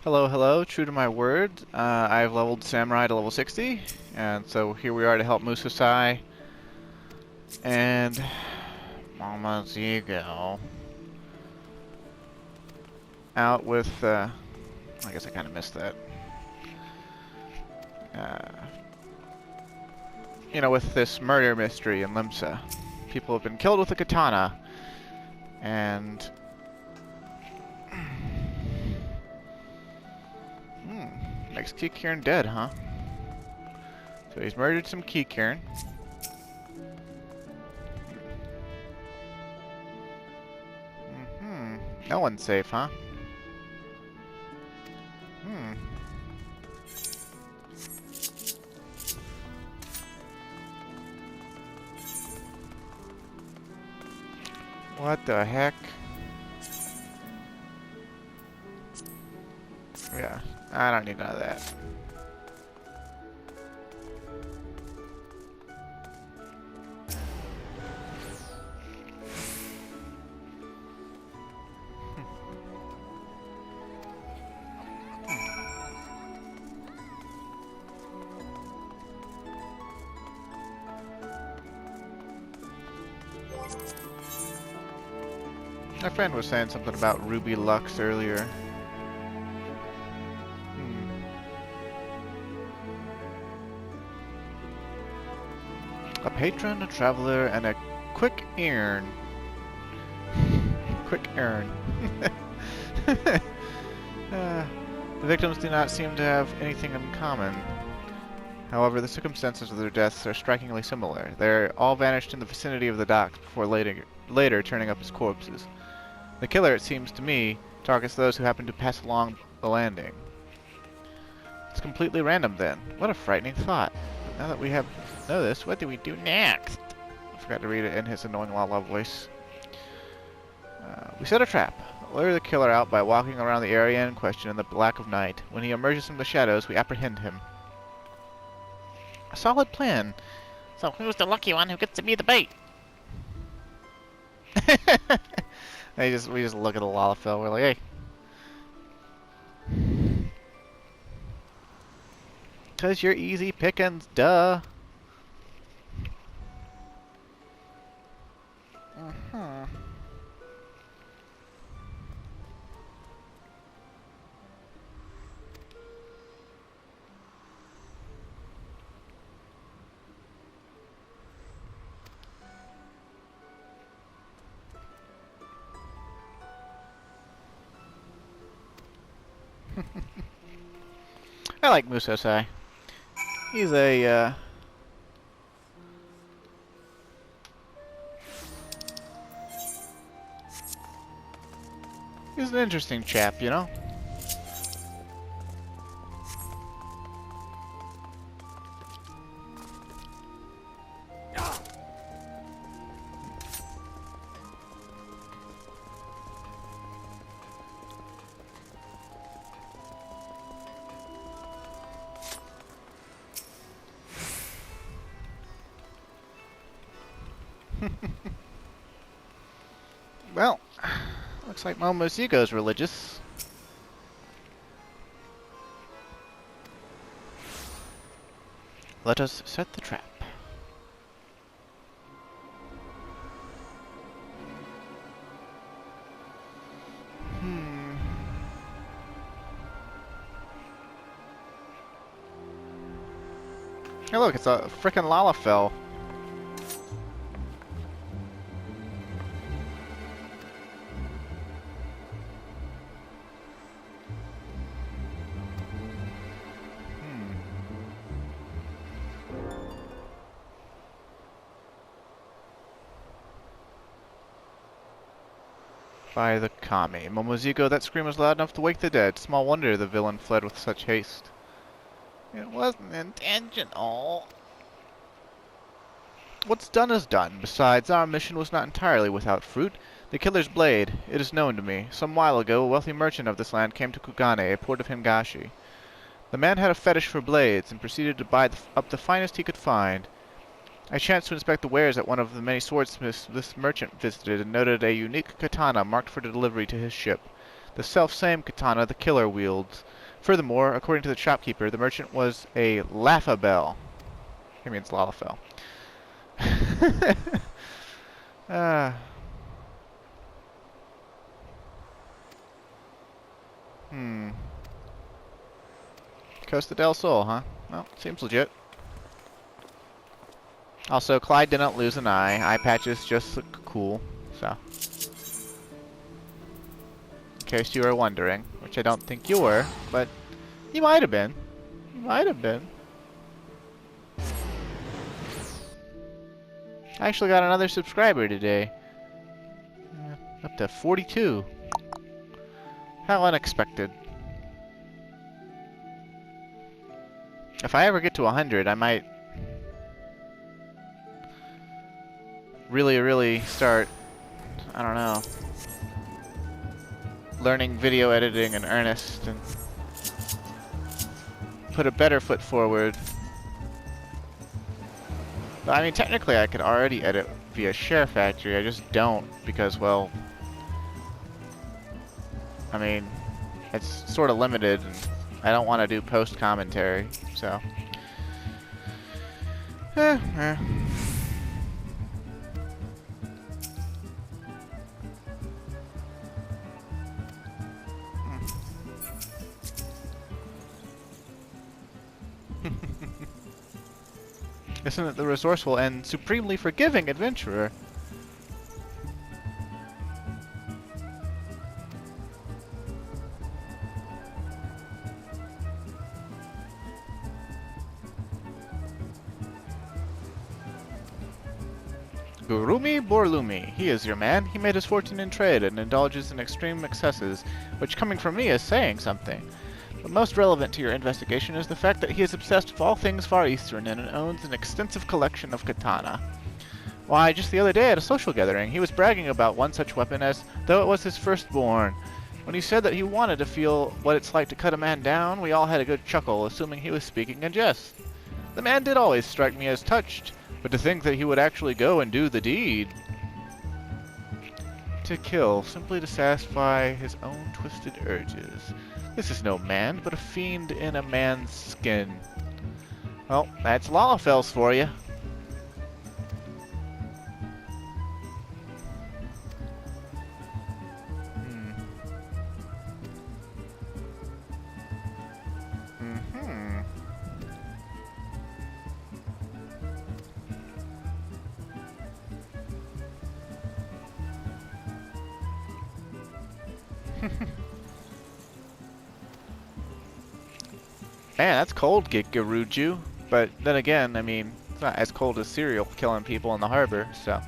Hello, hello, true to my word, I've leveled Samurai to level 60, and so here we are to help Musosai and Mama Zigo out with, I guess I kind of missed that, with this murder mystery in Limsa. People have been killed with a katana, and makes Kikirn dead, huh? So he's murdered some Kikirn. No one's safe, huh? What the heck? Yeah, I don't need none of that. My friend was saying something about Ruby Lux earlier. A patron, a traveler, and a quick earn. Quick earn. The victims do not seem to have anything in common. However, the circumstances of their deaths are strikingly similar. They all vanished in the vicinity of the docks before later turning up as corpses. The killer, it seems to me, targets those who happen to pass along the landing. It's completely random then. What a frightening thought. Now that we know this, what do we do next? I forgot to read it in his annoying la-la voice. We set a trap. Lure the killer out by walking around the area in question in the black of night. When he emerges from the shadows, we apprehend him. A solid plan. So who's the lucky one who gets to be the bait? We just look at the Lalafell. We're like, hey. 'Cause you're easy pickings, duh. I like Musosai. He's a, he's an interesting chap, you know? Well, looks like Momozugo's religious. Let us set the trap. Hey look, it's a frickin' Lalafell. By the Kami. Momozugo, that scream was loud enough to wake the dead. Small wonder the villain fled with such haste. It wasn't intentional. What's done is done. Besides, our mission was not entirely without fruit. The killer's blade, it is known to me. Some while ago, a wealthy merchant of this land came to Kugane, a port of Higashi. The man had a fetish for blades, and proceeded to buy up the finest he could find. I chanced to inspect the wares at one of the many swordsmiths this merchant visited, and noted a unique katana marked for delivery to his ship. the self-same katana the killer wields. Furthermore, according to the shopkeeper, the merchant was a laughabelle. He means Lalafell. uh, Costa del Sol, huh? Well, seems legit. Also, Clyde didn't lose an eye. Eye patches just look cool, so. In case you were wondering, which I don't think you were, but you might have been. You might have been. I actually got another subscriber today. Up to 42. How unexpected. If I ever get to 100, I might really start, I don't know, learning video editing in earnest and put a better foot forward. But, I mean, technically I could already edit via Share Factory, I just don't because, well, I mean, it's sort of limited and I don't want to do post-commentary, so. Isn't it the resourceful and supremely forgiving adventurer? Gurumi Borlumi. He is your man. He made his fortune in trade and indulges in extreme excesses, which coming from me is saying something. But most relevant to your investigation is the fact that he is obsessed with all things Far Eastern and owns an extensive collection of katana. Why, just the other day at a social gathering, he was bragging about one such weapon as though it was his firstborn. When he said that he wanted to feel what it's like to cut a man down, we all had a good chuckle, assuming he was speaking in jest. The man did always strike me as touched, but to think that he would actually go and do the deed. To kill, simply to satisfy his own twisted urges. This is no man, but a fiend in a man's skin. Well, that's Lalafels for you. Man, that's cold, Gikaruju. But then again, I mean, it's not as cold as cereal killing people in the harbor, so.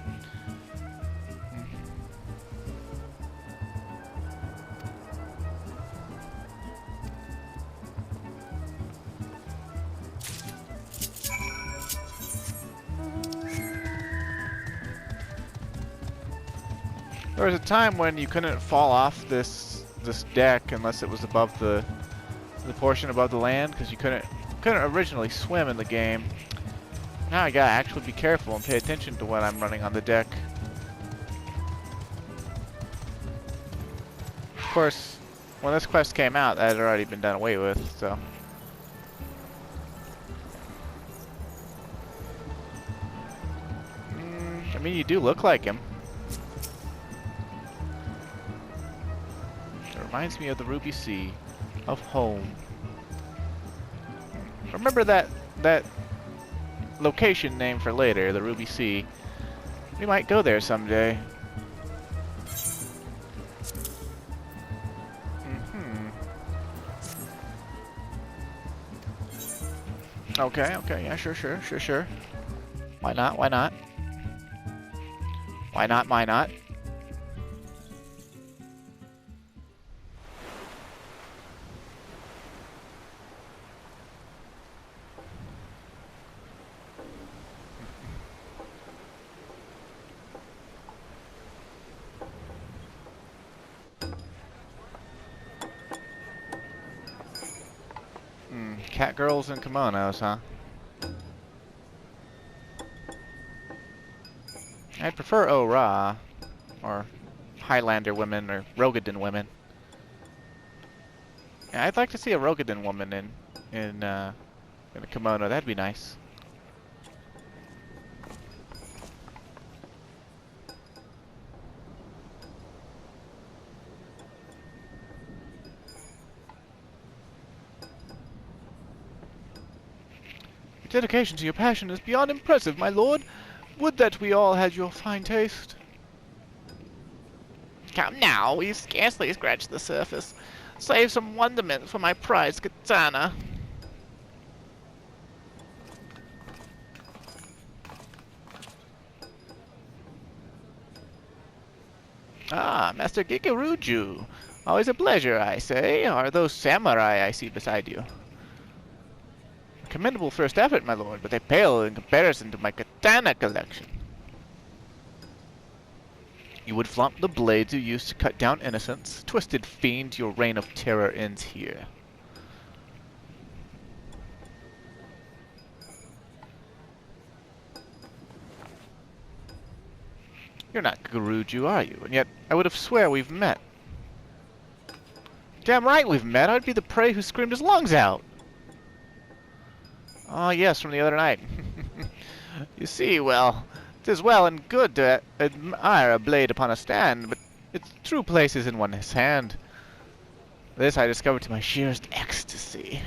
There was a time when you couldn't fall off this deck unless it was above the portion above the land, because you couldn't originally swim in the game. Now I gotta actually be careful and pay attention to what I'm running on the deck. Of course, when this quest came out, that had already been done away with, so. I mean, you do look like him. It reminds me of the Ruby Sea. Of home. Remember that location name for later, the Ruby Sea. We might go there someday. Okay, yeah, sure. Why not? Why not? Why not? Cat girls in kimonos, huh? I'd prefer Ora, or Highlander women, or Rogadin women. Yeah, I'd like to see a Rokugan woman in a kimono. That'd be nice. Your dedication to your passion is beyond impressive, my lord. Would that we all had your fine taste. Come now, we've scarcely scratched the surface. Save some wonderment for my prized katana. Ah, Master Gikuruju. Always a pleasure, I say. Are those samurai I see beside you? Commendable first effort, my lord, but they pale in comparison to my katana collection. You would flaunt the blades you used to cut down innocents. Twisted fiend, your reign of terror ends here. You're not Guruju, are you? And yet, I would have swear we've met. Damn right we've met. I'd be the prey who screamed his lungs out. Ah, yes, from the other night. You see, well, 'tis well and good to admire a blade upon a stand, but its true place is in one's hand. This I discovered to my sheerest ecstasy.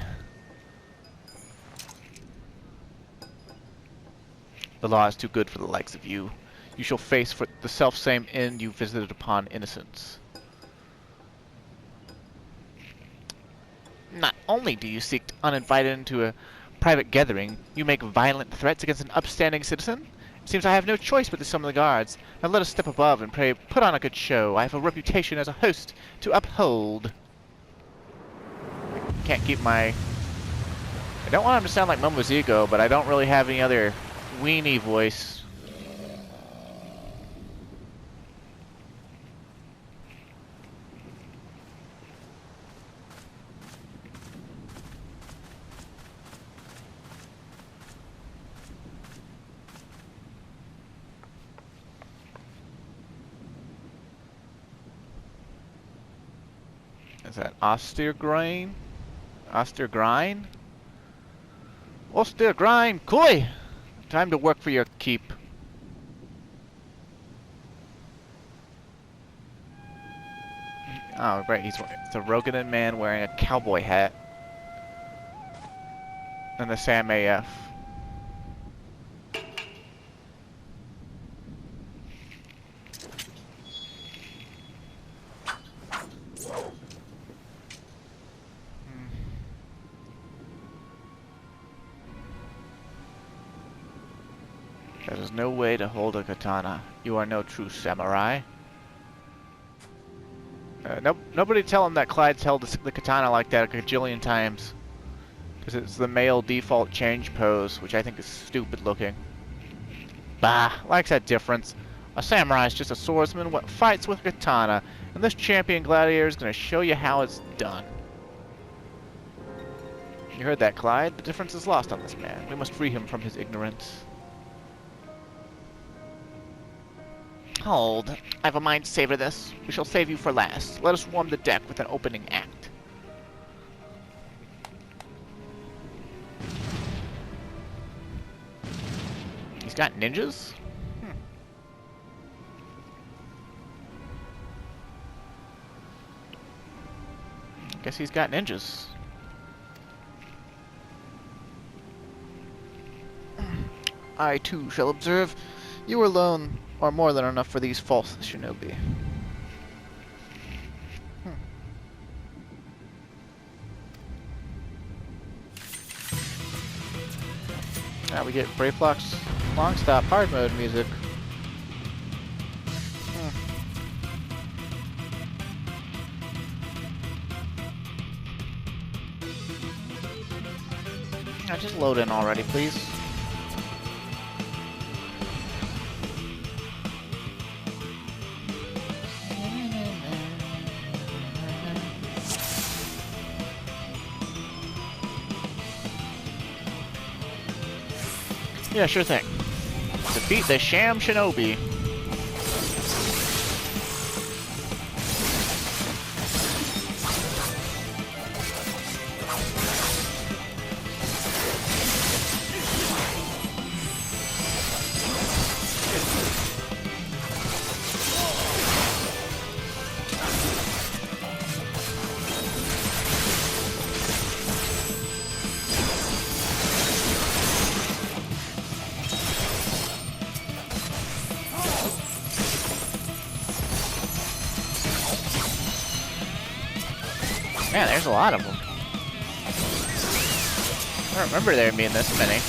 The law is too good for the likes of you. You shall face for the self-same end you visited upon innocence. Not only do you seek uninvited into a private gathering, you make violent threats against an upstanding citizen? It seems I have no choice but to summon the guards. Now let us step above and pray put on a good show. I have a reputation as a host to uphold. I can't keep my... I don't want him to sound like Momozigo, but I don't really have any other weenie voice. Is that Ostergrind? Ostergrind? Ostergrind! Koi! Time to work for your keep. Oh, right, it's a Rokugan man wearing a cowboy hat. And the Sam AF. There is no way to hold a katana. You are no true samurai. Nobody tell him that Clyde's held the katana like that a gajillion times. Because it's the male default change pose, which I think is stupid looking. Bah, likes that difference. A samurai is just a swordsman what fights with a katana, and this champion gladiator is going to show you how it's done. You heard that, Clyde? The difference is lost on this man. We must free him from his ignorance. Hold. I've a mind to savor this. We shall save you for last. Let us warm the deck with an opening act. He's got ninjas? Guess he's got ninjas. I too shall observe. You alone are more than enough for these false shinobi. Now we get Brave Flock's long stop hard mode music. Now just load in already, please. Yeah, sure thing. Defeat the Sham Shinobi. Man, there's a lot of them. I don't remember there being this many.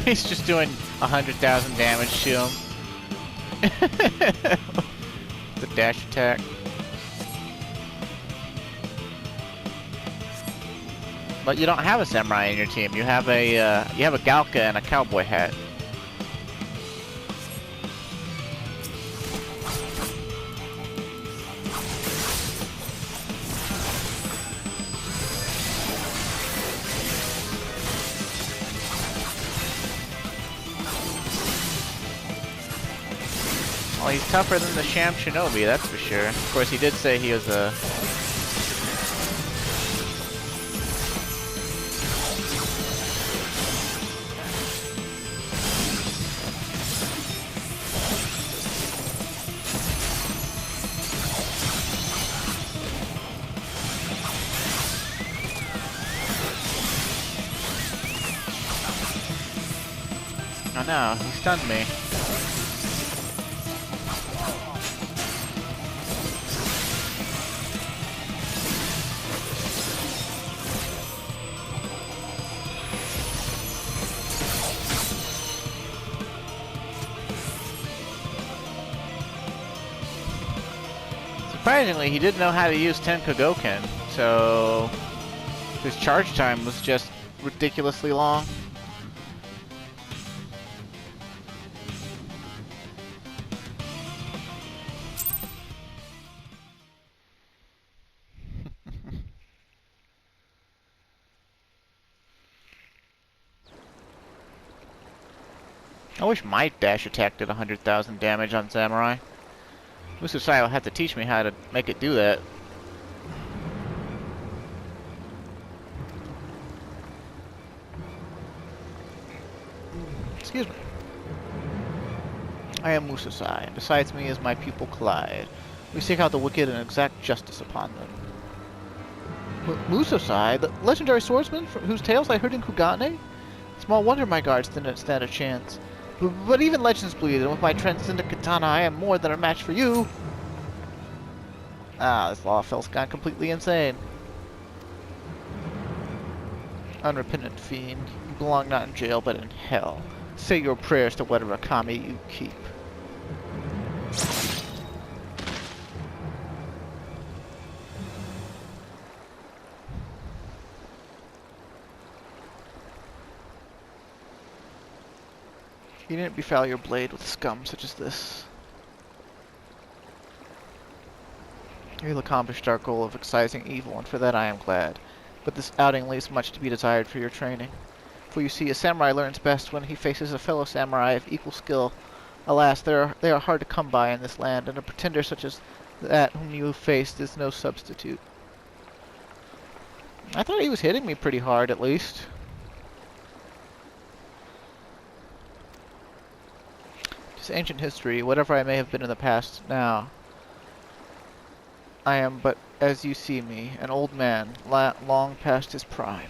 He's just doing 100,000 damage to him. The dash attack. But you don't have a samurai in your team. You have a Galka and a cowboy hat. Well, he's tougher than the Sham Shinobi, that's for sure. Of course, he did say he was a... Oh no, he stunned me. Surprisingly, he did know how to use Tenkogoken, so his charge time was just ridiculously long. I wish my dash attack did 100,000 damage on Samurai. Musosai will have to teach me how to make it do that. Excuse me. I am Musosai, and besides me is my pupil Clyde. We seek out the wicked and exact justice upon them. Musosai, the legendary swordsman whose tales I heard in Kugane? Small wonder my guards didn't stand a chance. But even legends bleed, and with my transcendent katana, I am more than a match for you. Ah, this Lawfell's gone completely insane. Unrepentant fiend, you belong not in jail, but in hell. Say your prayers to whatever kami you keep. You didn't befoul your blade with scum such as this. You'll accomplish our goal of excising evil, and for that I am glad. But this outing leaves much to be desired for your training. For you see, a samurai learns best when he faces a fellow samurai of equal skill. Alas, they are hard to come by in this land, and a pretender such as that whom you have faced is no substitute. I thought he was hitting me pretty hard, at least. Ancient history, whatever I may have been in the past, now I am but as you see me, an old man, long past his prime.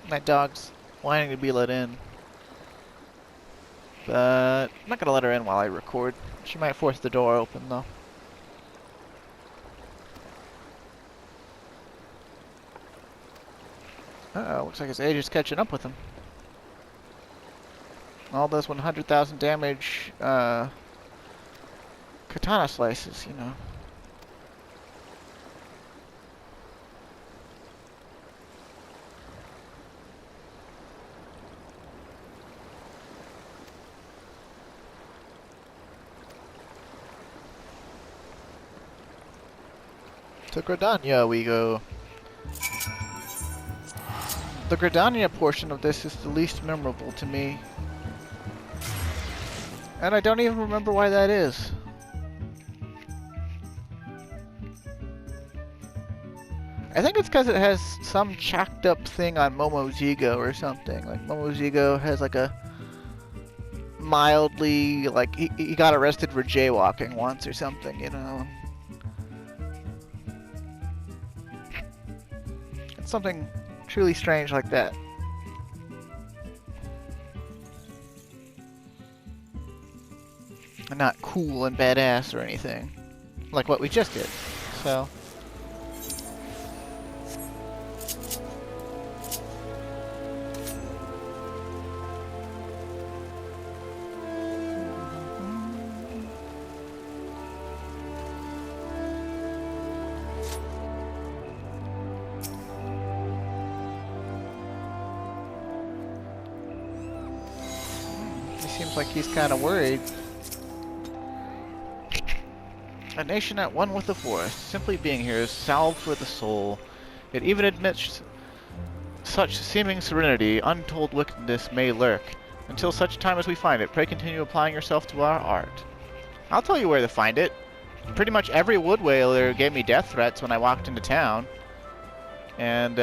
My dog's whining to be let in. But I'm not gonna let her in while I record. She might force the door open though. Uh-oh, looks like his age is catching up with him. All those 100,000 damage katana slices, you know. To GRIDANIA we go. The GRIDANIA portion of this is the least memorable to me. And I don't even remember why that is. I think it's because it has some chalked up thing on Momozigo or something. Like Momozigo has like a mildly, like he got arrested for jaywalking once or something, you know. It's something truly strange like that. And not cool and badass or anything. Like what we just did. So. Seems like he's kind of worried. A nation at one with the forest. Simply being here is salve for the soul. It even admits such seeming serenity, untold wickedness may lurk. Until such time as we find it, pray continue applying yourself to our art. I'll tell you where to find it. Pretty much every wood whaler gave me death threats when I walked into town. And,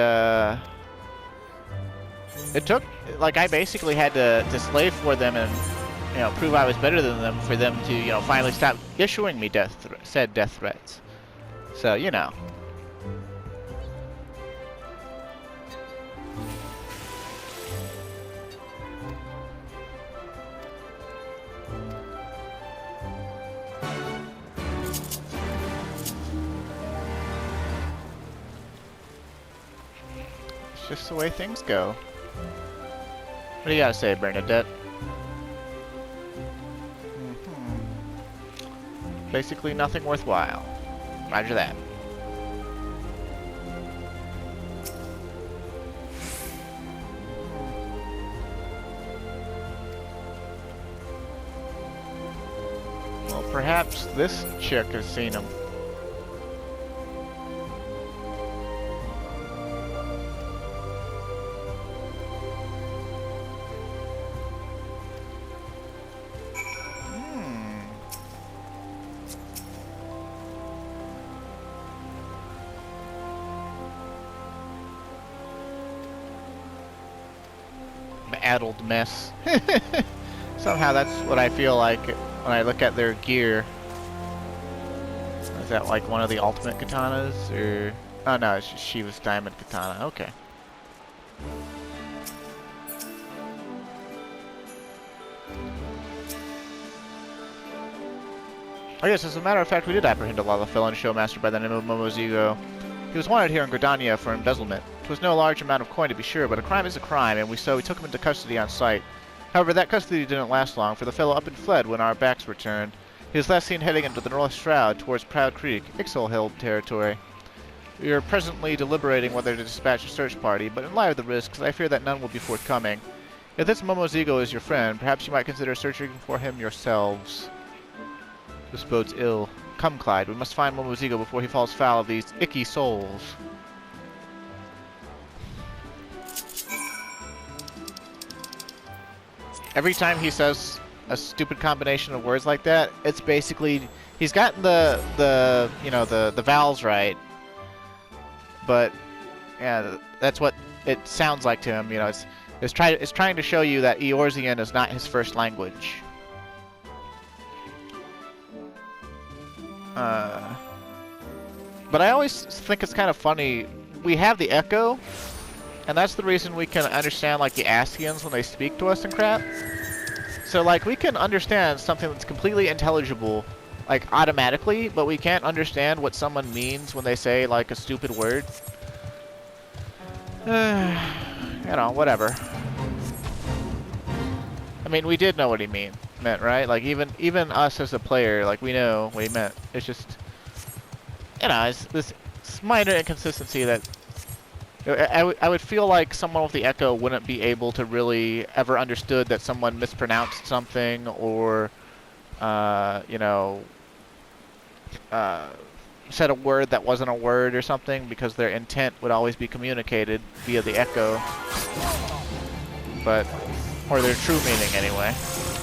it took, like, I basically had to slave for them and, you know, prove I was better than them for them to, you know, finally stop issuing me said death threats. So, you know. It's just the way things go. What do you gotta say, Bernadette? Basically nothing worthwhile. Roger that. Well, perhaps this chick has seen him. Addled mess. Somehow that's what I feel like when I look at their gear. Is that like one of the ultimate katanas, or... Oh no, it's just Shiva's diamond katana. Okay. Oh yes, as a matter of fact, we did apprehend a lava felon showmaster by the name of Momozigo. He was wanted here in GRIDANIA for embezzlement. It was no large amount of coin to be sure, but a crime is a crime, and so we took him into custody on sight. However, that custody didn't last long, for the fellow up and fled when our backs were turned. He was last seen heading into the North Shroud towards Proud Creek, Ixel-held territory. We are presently deliberating whether to dispatch a search party, but in light of the risks, I fear that none will be forthcoming. If this Momozigo is your friend, perhaps you might consider searching for him yourselves. This bodes ill. Come, Clyde, we must find Momozigo before he falls foul of these icky souls. Every time he says a stupid combination of words like that, it's basically he's gotten the you know the vowels right, but yeah, that's what it sounds like to him. You know, it's trying to show you that Eorzean is not his first language. But I always think it's kind of funny. We have the echo, And that's the reason we can understand, like, the Ascians when they speak to us and crap. So, like, we can understand something that's completely intelligible, like, automatically, but we can't understand what someone means when they say, like, a stupid word. You know, whatever. I mean, we did know what he meant, right? Like, even us as a player, like, we know what he meant. It's just, you know, it's this minor inconsistency that I would feel like someone with the Echo wouldn't be able to really ever understood that someone mispronounced something or, you know, said a word that wasn't a word or something, because their intent would always be communicated via the Echo. But, or their true meaning anyway.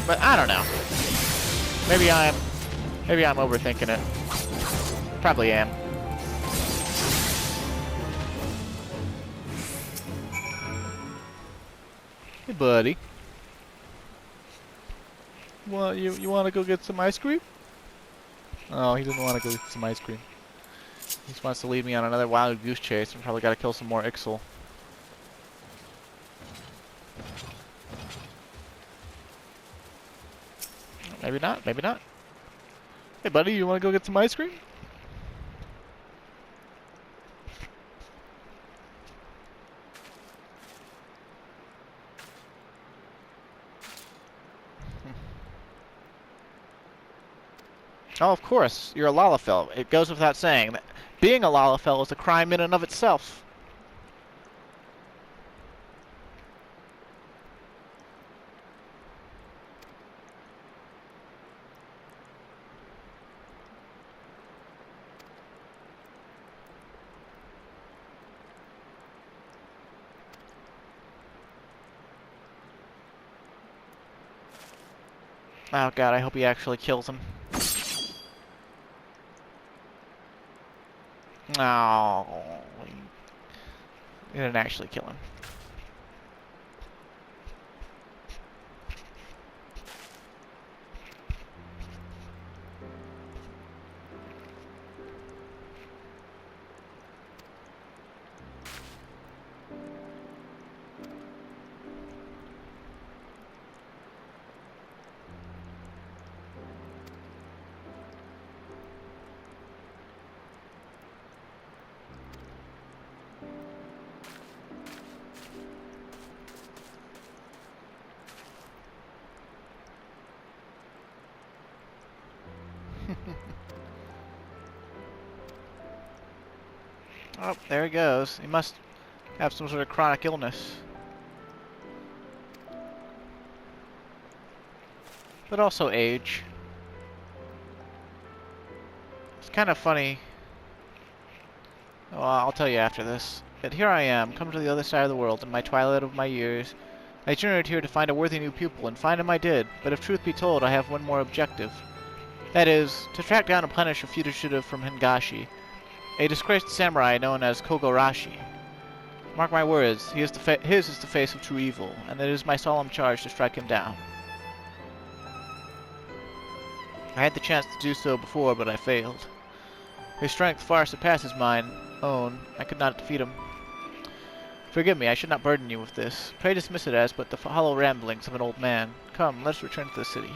But I don't know. Maybe I'm overthinking it. Probably am. Hey, buddy. Well, you want to go get some ice cream? Oh, he doesn't want to go get some ice cream. He just wants to lead me on another wild goose chase. I'm probably got to kill some more Ixal. Maybe not, maybe not. Hey, buddy, you want to go get some ice cream? Oh, of course, you're a Lalafell. It goes without saying that being a Lalafell is a crime in and of itself. Oh god, I hope he actually kills him. No, he didn't actually kill him. Oh, there he goes. He must have some sort of chronic illness. But also age. It's kind of funny. Well, I'll tell you after this. But here I am, come to the other side of the world in my twilight of my years. I journeyed here to find a worthy new pupil, and find him I did. But if truth be told, I have one more objective. That is, to track down and punish a fugitive from Higashi, a disgraced samurai known as Kogarashi. Mark my words, his is the face of true evil, and it is my solemn charge to strike him down. I had the chance to do so before, but I failed. His strength far surpasses mine own. I could not defeat him. Forgive me, I should not burden you with this. Pray dismiss it as but the hollow ramblings of an old man. Come, let us return to the city.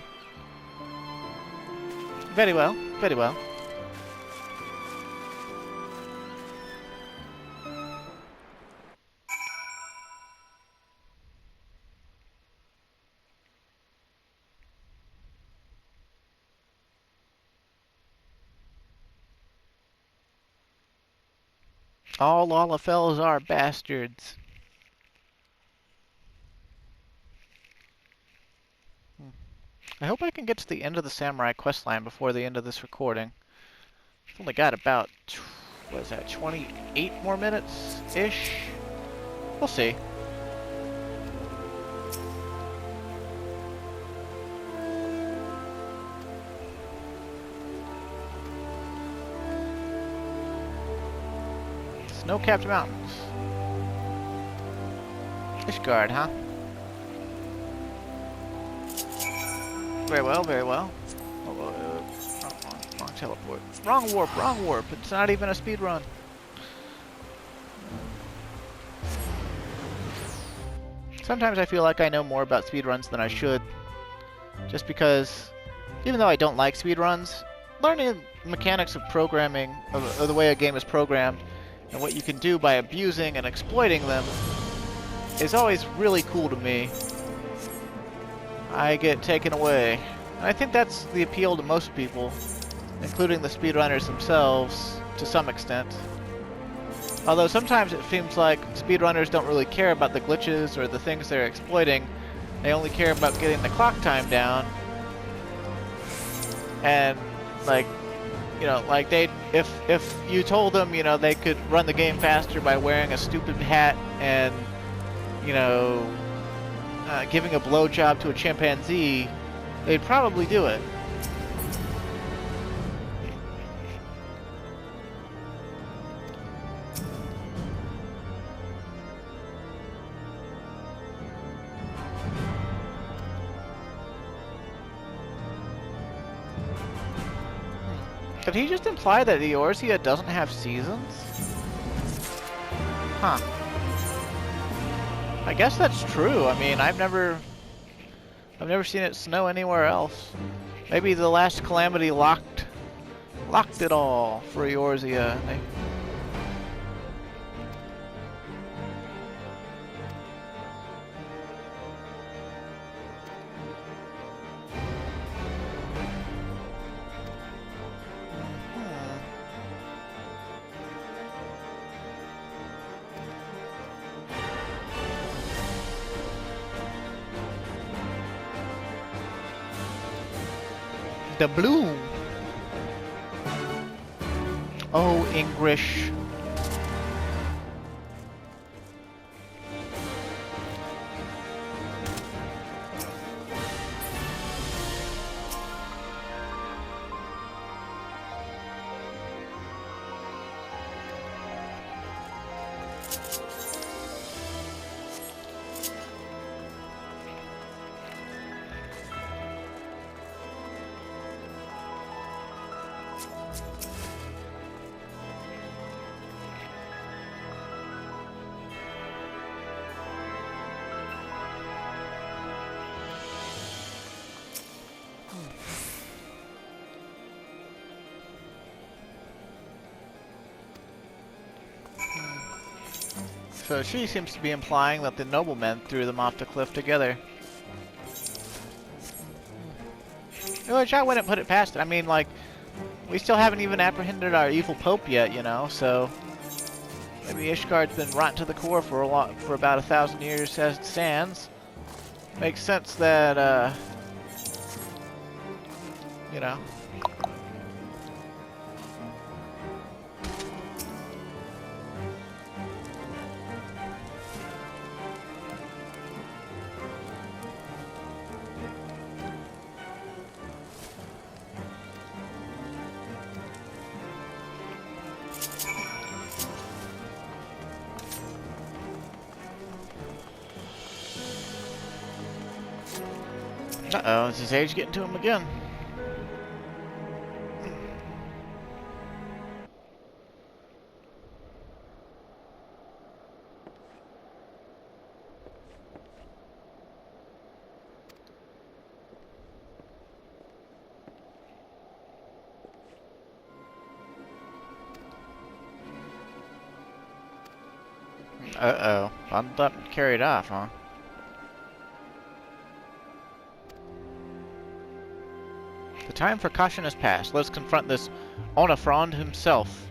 Very well, very well. All Lalafels are bastards. I hope I can get to the end of the Samurai questline before the end of this recording. I've only got about, what is that, 28 more minutes-ish? We'll see. Snow-capped mountains. ISHGARD, huh? Very well, very well. Wrong teleport. Wrong warp, wrong warp. It's not even a speed run. Sometimes I feel like I know more about speedruns than I should. Just because, even though I don't like speedruns, learning mechanics of programming, of the way a game is programmed, and what you can do by abusing and exploiting them, is always really cool to me. I get taken away. And I think that's the appeal to most people, including the speedrunners themselves, to some extent. Although sometimes it seems like speedrunners don't really care about the glitches or the things they're exploiting. They only care about getting the clock time down. And, like, you know, like if you told them, you know, they could run the game faster by wearing a stupid hat and, you know, giving a blowjob to a chimpanzee, they'd probably do it. Did he just imply that Eorzea doesn't have seasons? Huh. I guess that's true. I mean, I've never seen it snow anywhere else. Maybe the last calamity locked it all for Eorzea. The bloom. Oh, English. So she seems to be implying that the noblemen threw them off the cliff together. Which I wouldn't put it past it. I mean, like, we still haven't even apprehended our evil pope yet, you know, so maybe ISHGARD's been rotten to the core for about 1,000 years as it stands. Makes sense that, you know. Uh-oh, is his age getting to him again? Uh-oh. Bundled up and carried off, huh? The time for caution has passed. Let's confront this Onimaru himself.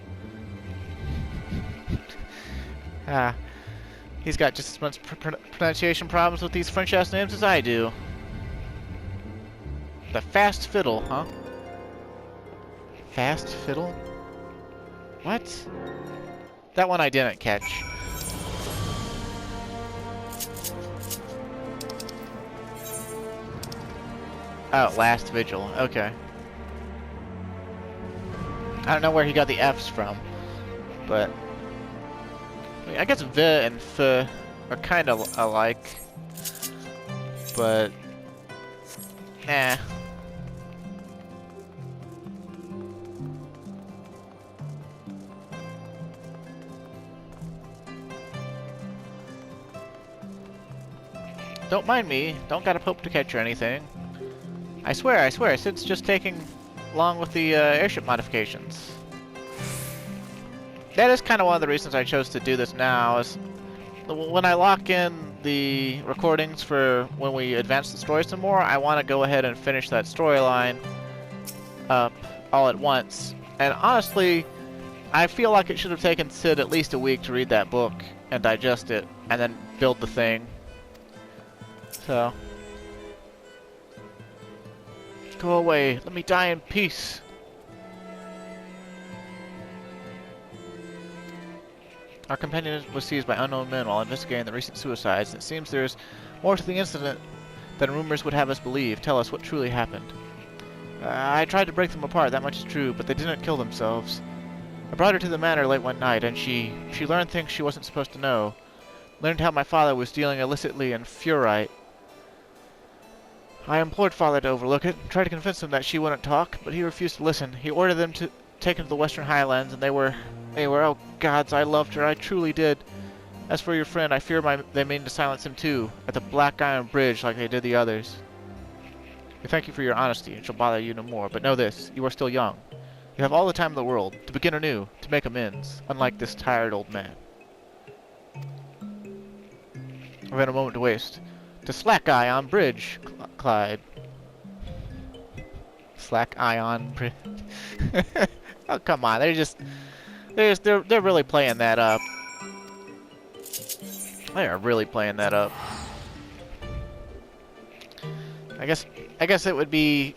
He's got just as much pronunciation problems with these French-ass names as I do. The Fast Fiddle, huh? Fast Fiddle? What? That one I didn't catch. Oh, Last Vigil. Okay. I don't know where he got the F's from, but I mean, I guess V and F are kind of alike, but eh. Don't mind me. Don't got a pope to catch or anything. I swear, Sid's just taking along with the airship modifications. That is kind of one of the reasons I chose to do this now, is when I lock in the recordings for when we advance the story some more, I want to go ahead and finish that storyline up all at once. And honestly, I feel like it should have taken Sid at least a week to read that book and digest it, and then build the thing. So, go away. Let me die in peace. Our companion was seized by unknown men while investigating the recent suicides, and it seems there is more to the incident than rumors would have us believe. Tell us what truly happened. I tried to break them apart, that much is true, but they didn't kill themselves. I brought her to the manor late one night, and she learned things she wasn't supposed to know. Learned how my father was dealing illicitly in furite. I implored father to overlook it, tried to convince him that she wouldn't talk, but he refused to listen. He ordered them to taken to the western highlands, and they were, oh gods, I loved her, I truly did. As for your friend, I fear they mean to silence him too, at the Black Iron Bridge like they did the others. We thank you for your honesty, and shall bother you no more, but know this, you are still young. You have all the time in the world, to begin anew, to make amends, unlike this tired old man. I've had a moment to waste. To slack eye on bridge, Clyde. Slack eye on bridge. Oh, come on, they're really playing that up. They are really playing that up. I guess it would be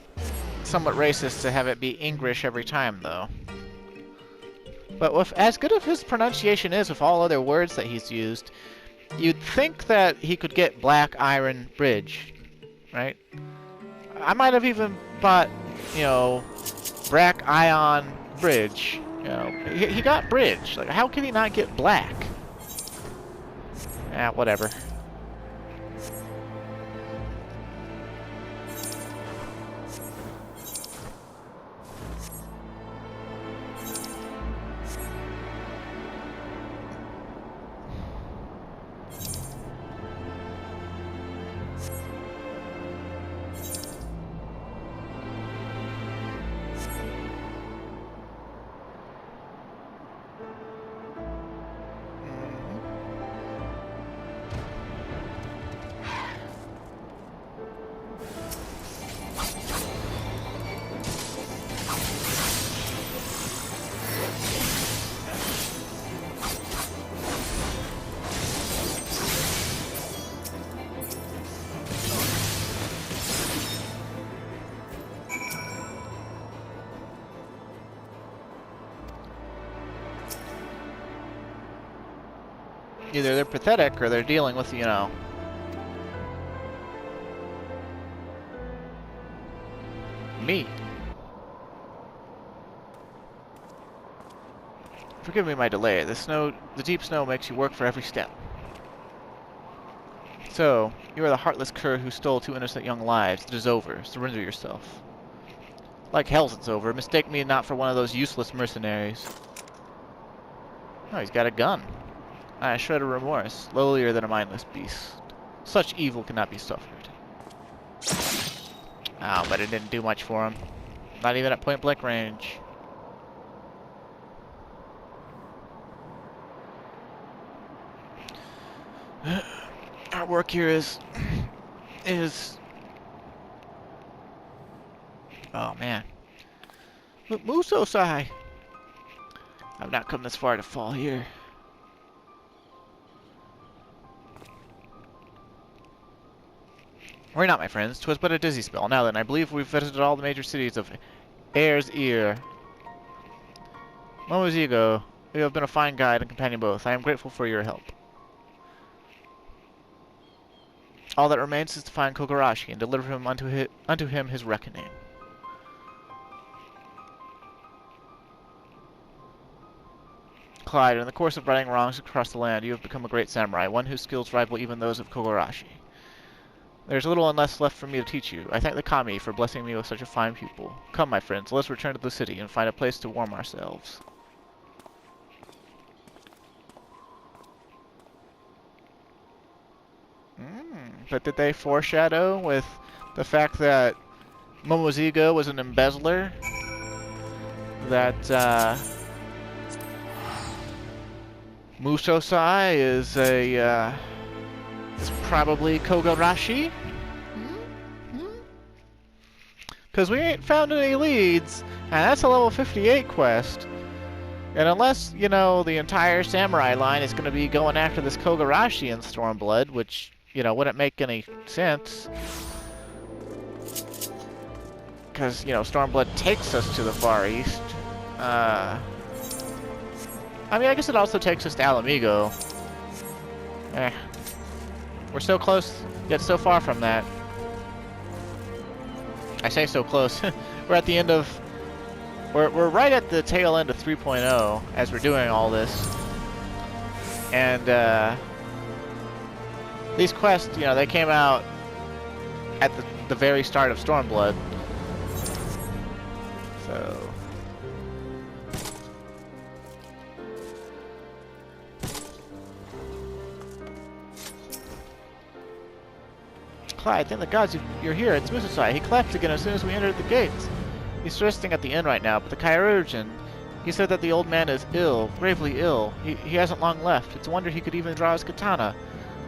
somewhat racist to have it be English every time, though. But with as good as his pronunciation is with all other words that he's used, you'd think that he could get Black Iron Bridge, right? I might have even bought, you know, Black Ion Bridge. You know, he got Bridge. Like, how can he not get Black? Yeah, whatever. Either they're pathetic or they're dealing with, you know, me. Forgive me my delay. The deep snow makes you work for every step. So, you are the heartless cur who stole 2 innocent young lives. It is over. Surrender yourself. Like hell's it's over. Mistake me not for one of those useless mercenaries. Oh, he's got a gun. I shred of remorse, lowlier than a mindless beast. Such evil cannot be suffered. Oh, but it didn't do much for him. Not even at point-blank range. Our work here is... Oh, man. Musosai! I've not come this far to fall here. Worry not, my friends. 'Twas but a dizzy spell. Now then, I believe we've visited all the major cities of Air's Ear. Momozigo, you have been a fine guide and companion both. I am grateful for your help. All that remains is to find Kogarashi and deliver him unto him his reckoning. Clyde, in the course of righting wrongs across the land, you have become a great samurai, one whose skills rival even those of Kogarashi. There is little and less left for me to teach you. I thank the kami for blessing me with such a fine pupil. Come, my friends, let us return to the city and find a place to warm ourselves. but did they foreshadow with the fact that Momoziga was an embezzler? That Musosai is is probably Kogarashi? Because we ain't found any leads, and that's a level 58 quest. And unless, you know, the entire samurai line is going to be going after this Kogarashi in Stormblood, which, you know, wouldn't make any sense. Because, you know, Stormblood takes us to the Far East. I mean, I guess it also takes us to Alamigo. We're so close, yet so far from that. I say so close. We're at the end of... We're right at the tail end of 3.0 as we're doing all this. And, these quests, you know, they came out at the very start of Stormblood. So... Clyde, thank the gods you're here. It's Musosai. He collapsed again as soon as we entered the gates. He's resting at the inn right now, but the chirurgeon, he said that the old man is ill, gravely ill. He hasn't long left. It's a wonder he could even draw his katana.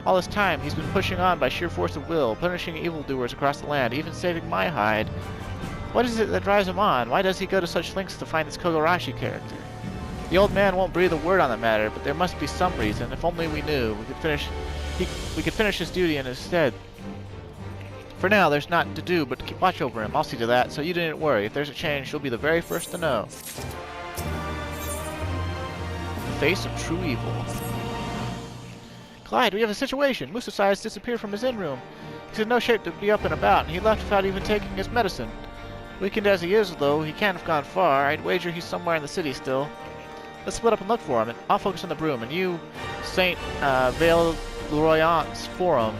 All this time, he's been pushing on by sheer force of will, punishing evildoers across the land, even saving my hide. What is it that drives him on? Why does he go to such lengths to find this Kogarashi character? The old man won't breathe a word on the matter, but there must be some reason. If only we knew, we could finish his duty in his stead. For now, there's nothing to do but to keep watch over him. I'll see to that, so you needn't worry. If there's a change, you'll be the very first to know. The face of true evil. Clyde, we have a situation. Musosai has disappeared from his inn room. He's in no shape to be up and about, and he left without even taking his medicine. Weakened as he is, though, he can't have gone far. I'd wager he's somewhere in the city still. Let's split up and look for him, and I'll focus on the broom, and you, Saint Vale-Royant's Forum.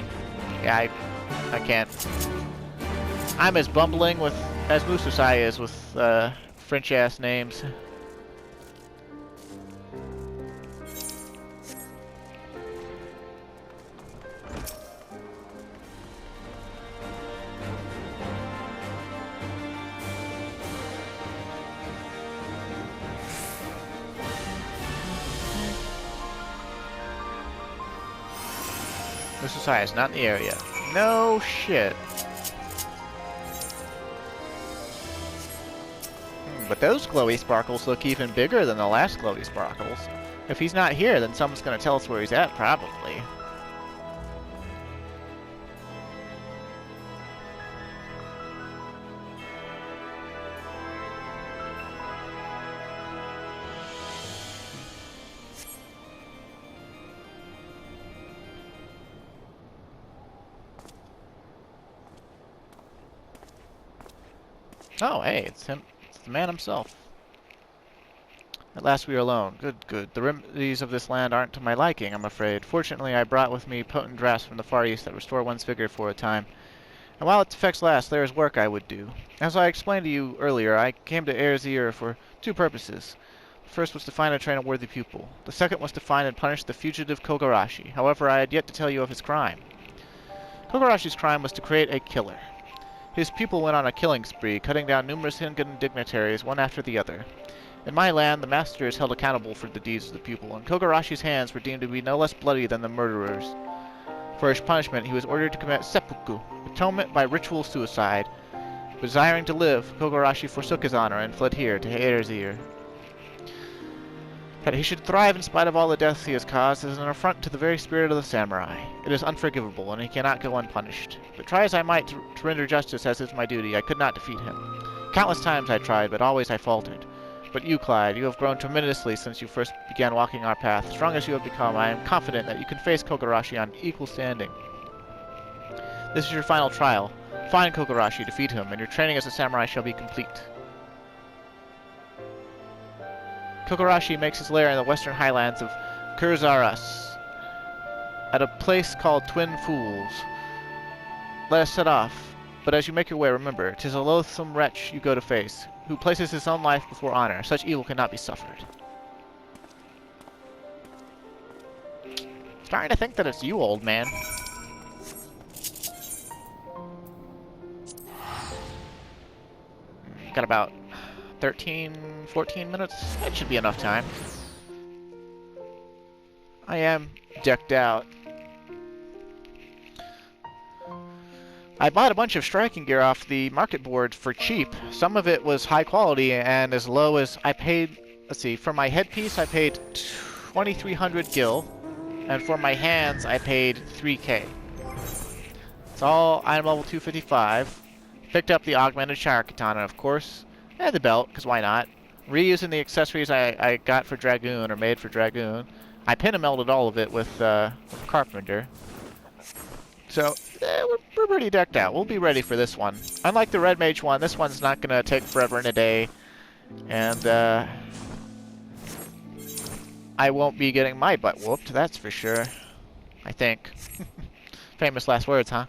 Yeah, I can't. I'm as bumbling as Musosai is with French-ass names. Musosai is not in the area. No shit. But those glowy sparkles look even bigger than the last glowy sparkles. If he's not here, then someone's gonna tell us where he's at, probably. Oh, hey, it's him. It's the man himself. At last we are alone. Good, good. The remedies of this land aren't to my liking, I'm afraid. Fortunately, I brought with me potent drafts from the Far East that restore one's vigor for a time. And while its effects last, there is work I would do. As I explained to you earlier, I came to Erzir for two purposes. The first was to find and train a worthy pupil. The second was to find and punish the fugitive Kogarashi. However, I had yet to tell you of his crime. Kogarashi's crime was to create a killer. His pupil went on a killing spree, cutting down numerous Hingan dignitaries, one after the other. In my land, the master is held accountable for the deeds of the pupil, and Kogarashi's hands were deemed to be no less bloody than the murderer's. For his punishment, he was ordered to commit seppuku, atonement by ritual suicide. Desiring to live, Kogarashi forsook his honor and fled here to Erzir. That he should thrive in spite of all the deaths he has caused is an affront to the very spirit of the samurai. It is unforgivable, and he cannot go unpunished. But try as I might to render justice as is my duty, I could not defeat him. Countless times I tried, but always I faltered. But you, Clyde, you have grown tremendously since you first began walking our path. Strong as you have become, I am confident that you can face Kogarashi on equal standing. This is your final trial. Find Kogarashi, defeat him, and your training as a samurai shall be complete. Kogarashi makes his lair in the western highlands of Kurzaras, at a place called Twin Fools. Let us set off, but as you make your way, remember, 'tis a loathsome wretch you go to face, who places his own life before honor. Such evil cannot be suffered. Starting to think that it's you, old man. Got about 13, 14 minutes. That should be enough time. I am decked out. I bought a bunch of striking gear off the market board for cheap. Some of it was high quality and as low as I paid, let's see, for my headpiece I paid 2,300 gil, and for my hands I paid 3k. It's all item level 255. Picked up the augmented Shire Katana, of course, and the belt, because why not? Reusing the accessories I got for Dragoon, or made for Dragoon. I pin and melded all of it with Carpenter. So, we're pretty decked out. We'll be ready for this one. Unlike the Red Mage one, this one's not going to take forever and a day. And, I won't be getting my butt whooped, that's for sure. I think. Famous last words, huh?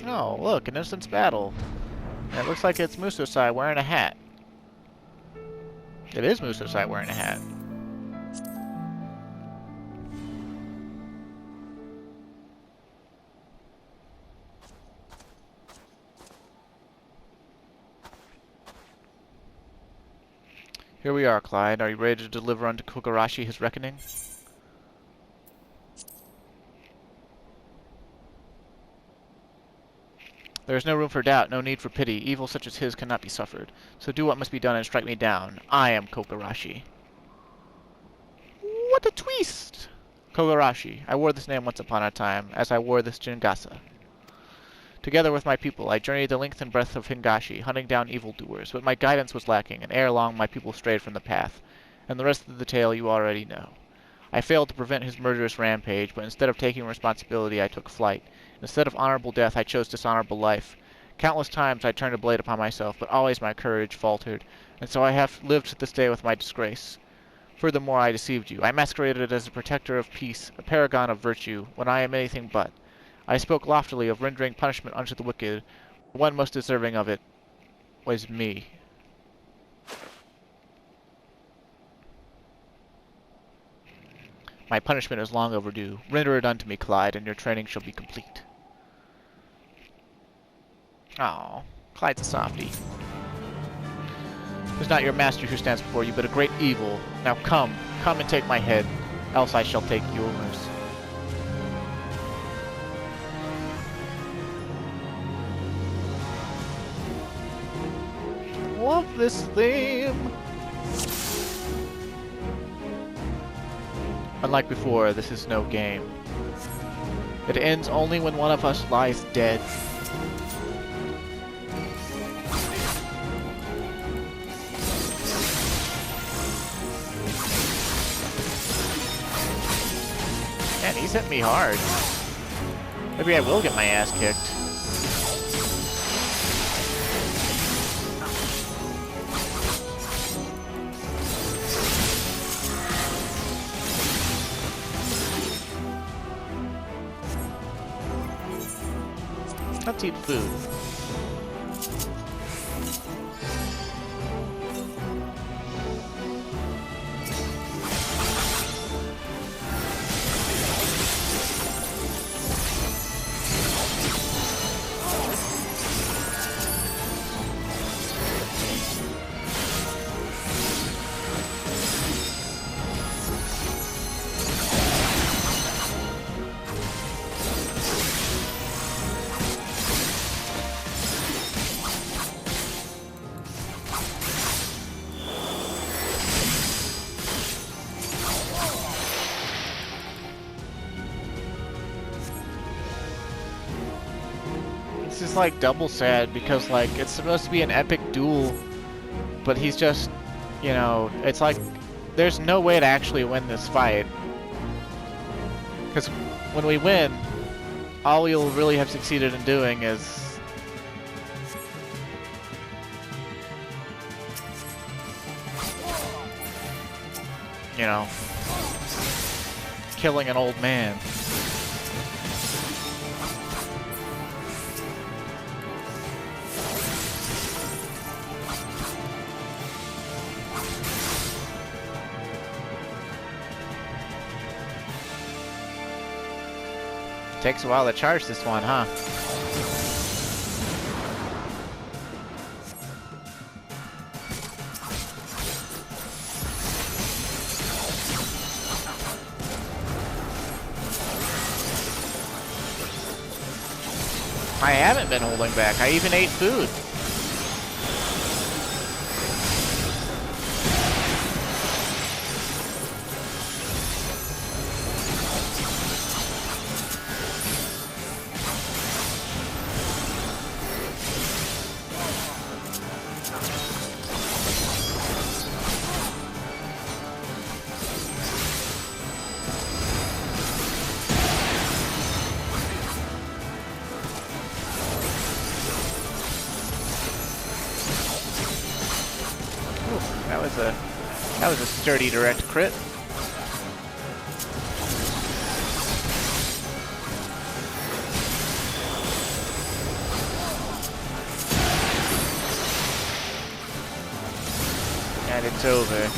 Oh, look, an instance battle. And it looks like it's Musosai wearing a hat. It is Musosai wearing a hat. Here we are, Clyde. Are you ready to deliver unto Kogarashi his reckoning? There is no room for doubt, no need for pity. Evil such as his cannot be suffered. So do what must be done and strike me down. I am Kogarashi. What a twist! Kogarashi. I wore this name once upon a time, as I wore this Jingasa. Together with my people, I journeyed the length and breadth of Hingashi, hunting down evildoers, but my guidance was lacking, and ere long my people strayed from the path. And the rest of the tale you already know. I failed to prevent his murderous rampage, but instead of taking responsibility, I took flight. Instead of honorable death, I chose dishonorable life. Countless times I turned a blade upon myself, but always my courage faltered, and so I have lived to this day with my disgrace. Furthermore, I deceived you. I masqueraded as a protector of peace, a paragon of virtue, when I am anything but. I spoke loftily of rendering punishment unto the wicked. One most deserving of it was me. My punishment is long overdue. Render it unto me, Clyde, and your training shall be complete. Oh, Clyde's a softie. It is not your master who stands before you, but a great evil. Now come and take my head, else I shall take yours. Love this theme! Unlike before, this is no game. It ends only when one of us lies dead. Man, he's hit me hard. Maybe I will get my ass kicked. Let's eat food. This is like double sad because like it's supposed to be an epic duel, but he's just, you know, it's like there's no way to actually win this fight. Because when we win, all we'll really have succeeded in doing is you know, killing an old man. Takes a while to charge this one, huh? I haven't been holding back. I even ate food. That was a sturdy direct crit. And it's over.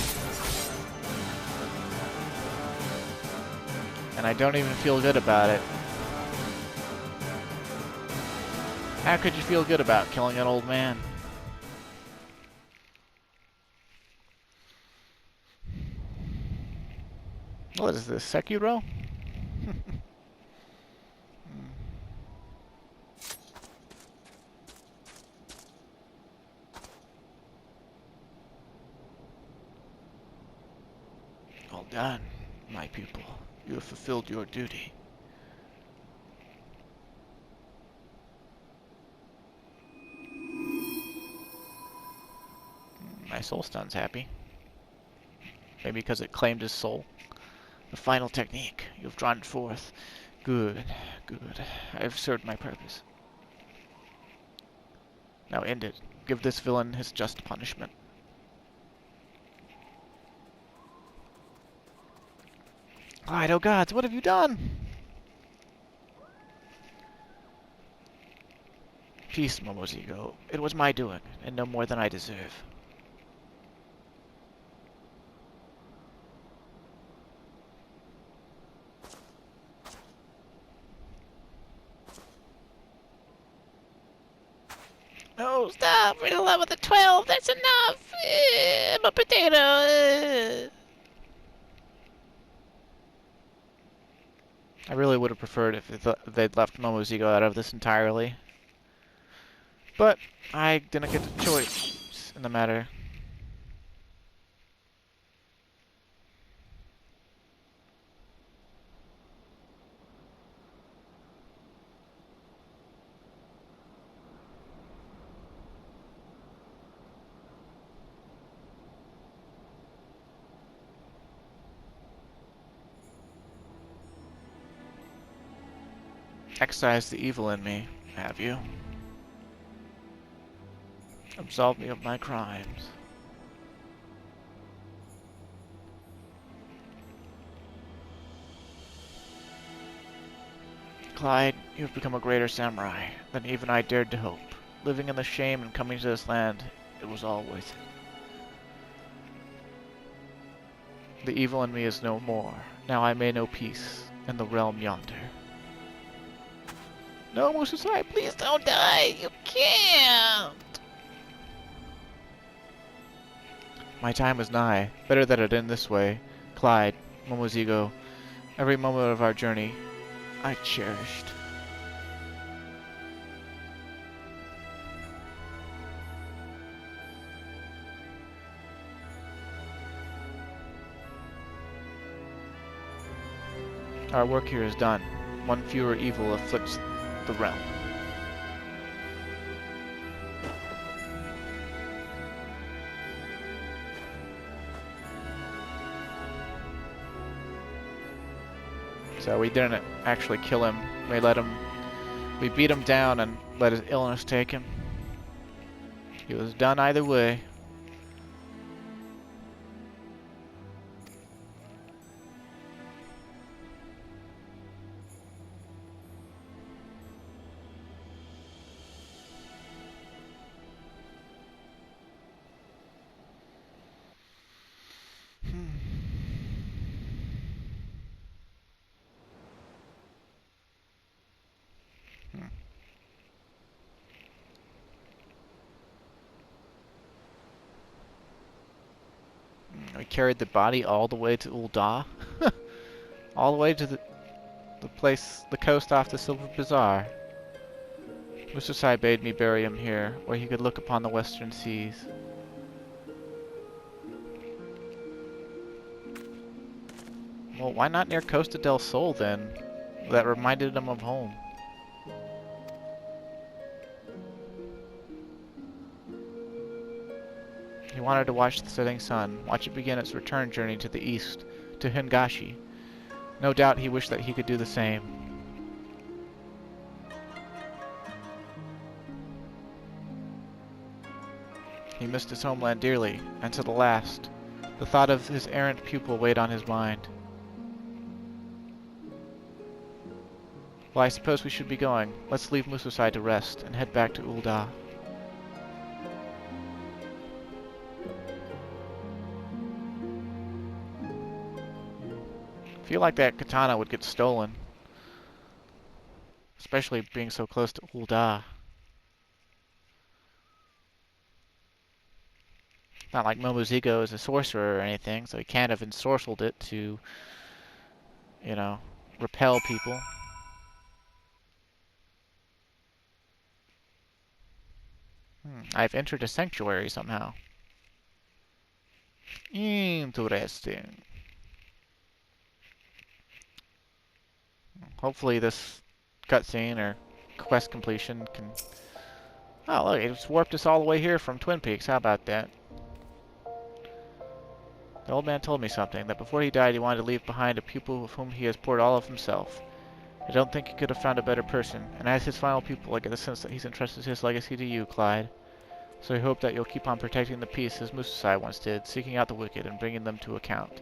And I don't even feel good about it. How could you feel good about killing an old man? What is this, Sekiro? Well done, my pupil. You have fulfilled your duty. My soul stone's happy. Maybe because it claimed his soul. The final technique. You have drawn it forth. Good, good. I have served my purpose. Now end it. Give this villain his just punishment. Clyde, oh gods, what have you done? Peace, Momozigo. It was my doing, and no more than I deserve. Oh, stop! For the love of the 12, that's enough! I'm a potato! I really would have preferred if they'd left Momozigo out of this entirely. But I didn't get the choice in the matter. Excised the evil in me, have you? Absolve me of my crimes. Clyde, you have become a greater samurai than even I dared to hope. Living in the shame and coming to this land, it was all worth it. The evil in me is no more. Now I may know peace in the realm yonder. No, Musosai, please don't die! You can't! My time is nigh. Better that it end this way. Clyde, Momozigo, every moment of our journey, I cherished. Our work here is done. One fewer evil afflicts the realm. So we didn't actually kill him. We beat him down and let his illness take him. He was done either way. We carried the body all the way to Ul'dah. All the way to the coast off the Silver Bazaar. Musosai bade me bury him here, where he could look upon the western seas. Well, why not near Costa del Sol then? That reminded him of home. He wanted to watch the setting sun, watch it begin its return journey to the east, to Hingashi. No doubt he wished that he could do the same. He missed his homeland dearly, and to the last, the thought of his errant pupil weighed on his mind. Well, I suppose we should be going. Let's leave Musosai to rest and head back to Ul'dah. I feel like that katana would get stolen. Especially being so close to Ul'dah. Not like Momozigo is a sorcerer or anything, so he can't have ensorcelled it to, you know, repel people. I've entered a sanctuary somehow. Interesting. Hopefully this cutscene or quest completion can... Oh, look, it's warped us all the way here from Twin Peaks. How about that? The old man told me something, that before he died he wanted to leave behind a pupil of whom he has poured all of himself. I don't think he could have found a better person, and as his final pupil I get the sense that he's entrusted his legacy to you, Clyde. So I hope that you'll keep on protecting the peace as Musosai once did, seeking out the wicked and bringing them to account.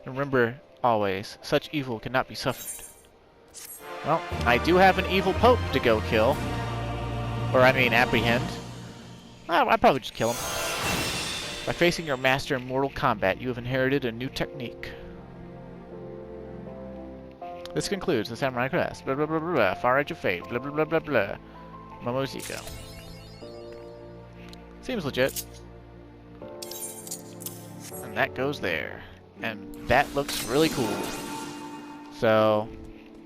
And remember, always, such evil cannot be suffered. Well, I do have an evil pope to go kill. Or, I mean, apprehend. I'd probably just kill him. By facing your master in mortal combat, you have inherited a new technique. This concludes the Samurai Quest. Blah blah blah blah blah. Far Edge of Fate. Blah blah blah blah blah. Momozigo. Seems legit. And that goes there. And that looks really cool. So,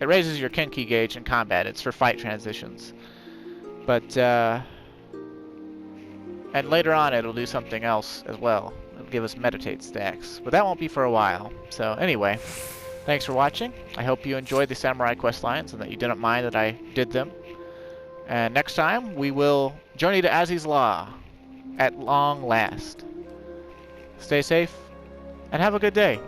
it raises your Kenki gauge in combat. It's for fight transitions. But, and later on it'll do something else as well. It'll give us meditate stacks. But that won't be for a while. So, anyway. Thanks for watching. I hope you enjoyed the Samurai Quest lines and that you didn't mind that I did them. And next time, we will journey to Azzy's Law at long last. Stay safe, and have a good day.